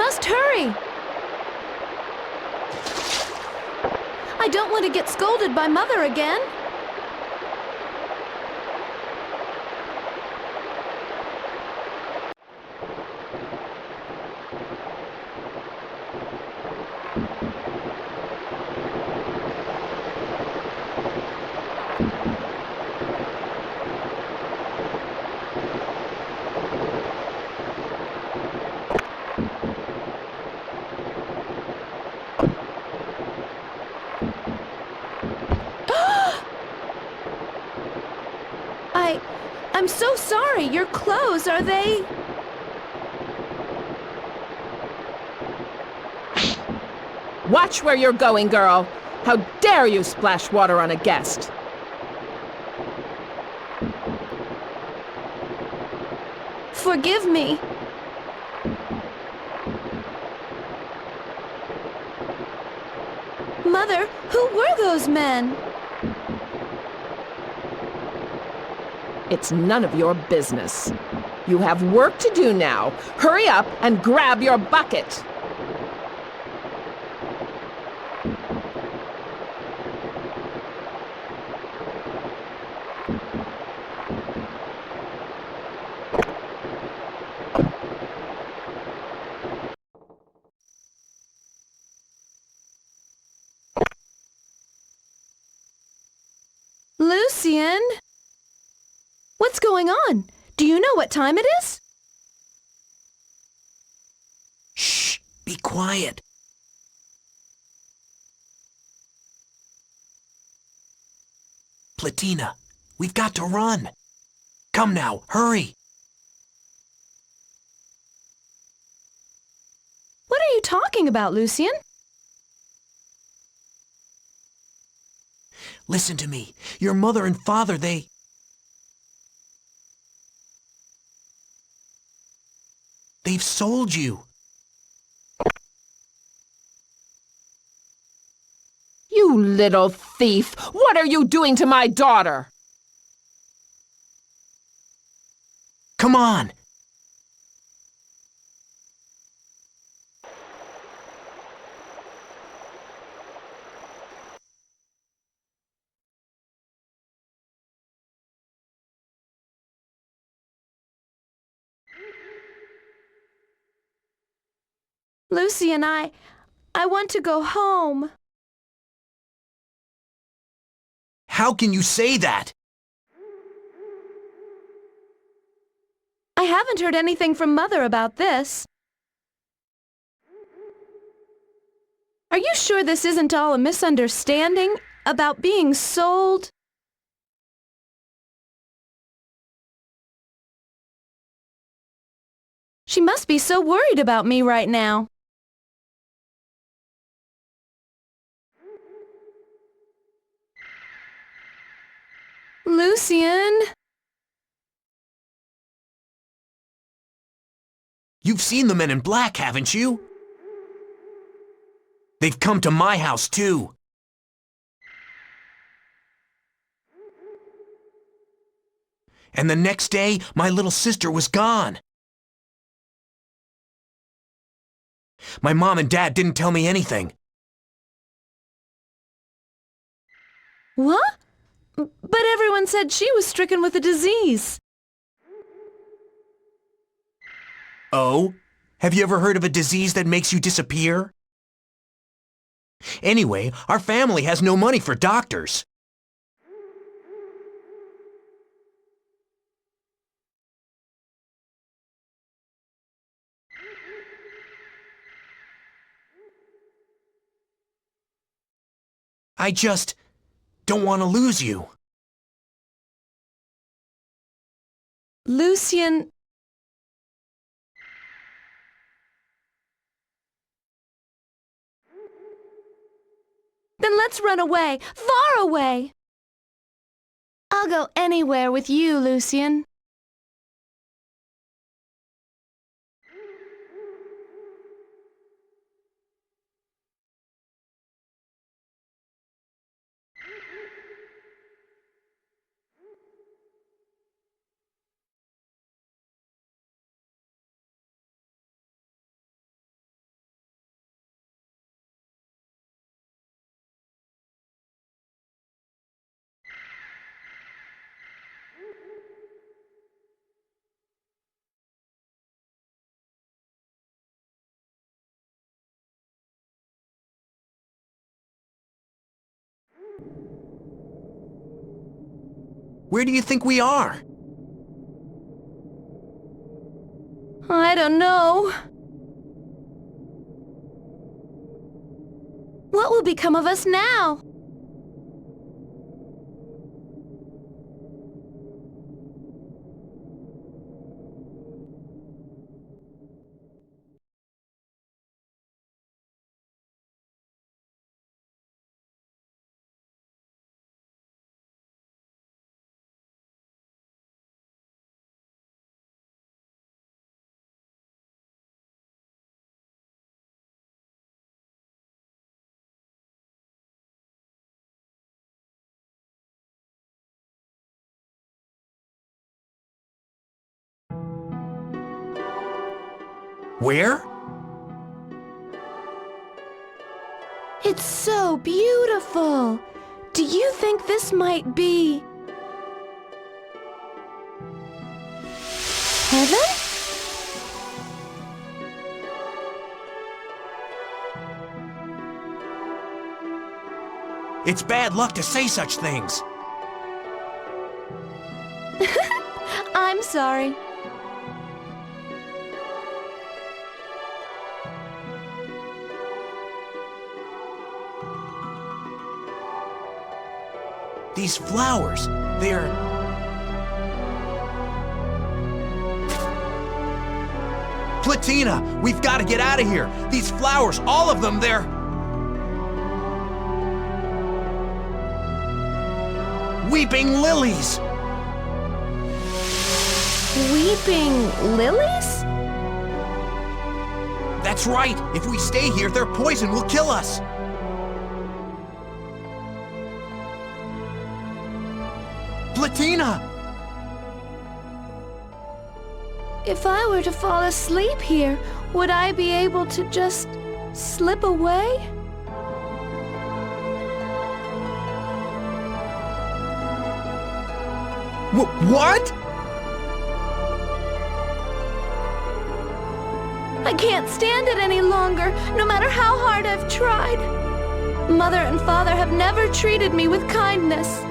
must hurry! I don't want to get scolded by Mother again. I'm so sorry. Your clothes, are they... Watch where you're going, girl. How dare you splash water on a guest? Forgive me. Mother, who were those men? It's none of your business. You have work to do now. Hurry up and grab your bucket. Lucien? What's going on? Do you know what time it is? Shh! Be quiet. Platina, we've got to run. Come now, hurry. What are you talking about, Lucien? Listen to me. Your mother and father, they've sold you. You little thief! What are you doing to my daughter? Come on. Lucien, I want to go home. How can you say that? I haven't heard anything from Mother about this. Are you sure this isn't all a misunderstanding about being sold? She must be so worried about me right now. Lucien? You've seen the men in black, haven't you? They've come to my house, too. And the next day, my little sister was gone. My mom and dad didn't tell me anything. What? But everyone said she was stricken with a disease. Oh? Have you ever heard of a disease that makes you disappear? Anyway, our family has no money for doctors. I just don't want to lose you. Lucien... Then let's run away, far away. I'll go anywhere with you, Lucien. Where do you think we are? I don't know. What will become of us now? Where? It's so beautiful. Do you think this might be heaven? It's bad luck to say such things. I'm sorry. These flowers, they're... Platina, we've got to get out of here. These flowers, all of them, they're... Weeping lilies! Weeping lilies? That's right. If we stay here, their poison will kill us. Platina! If I were to fall asleep here, would I be able to just slip away? What? I can't stand it any longer, no matter how hard I've tried. Mother and Father have never treated me with kindness.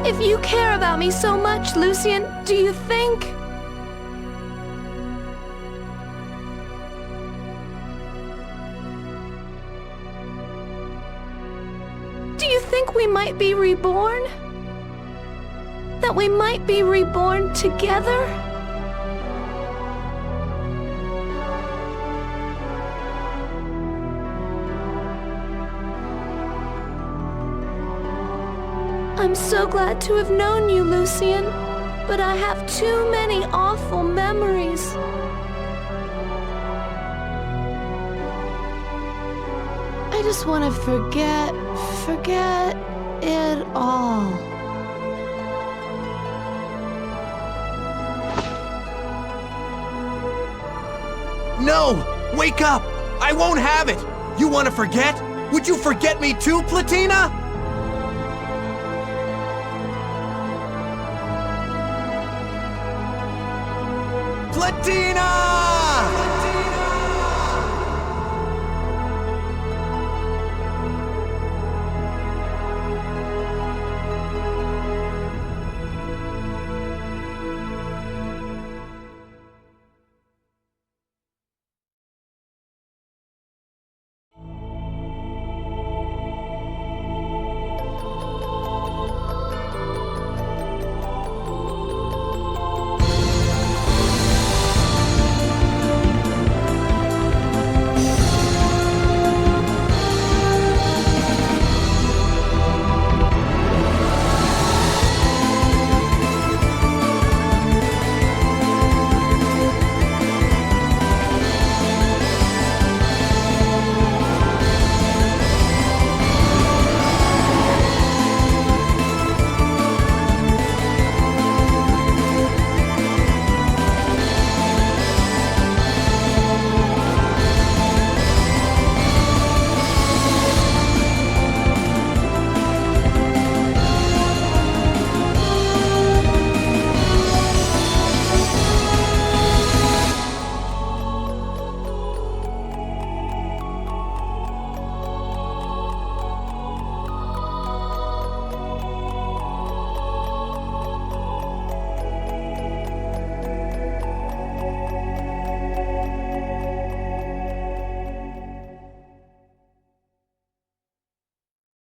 If you care about me so much, Lucien, do you think... Do you think we might be reborn? That we might be reborn together? I'm so glad to have known you, Lucien, but I have too many awful memories. I just want to forget it all. No! Wake up! I won't have it! You want to forget? Would you forget me too, Platina? Platina!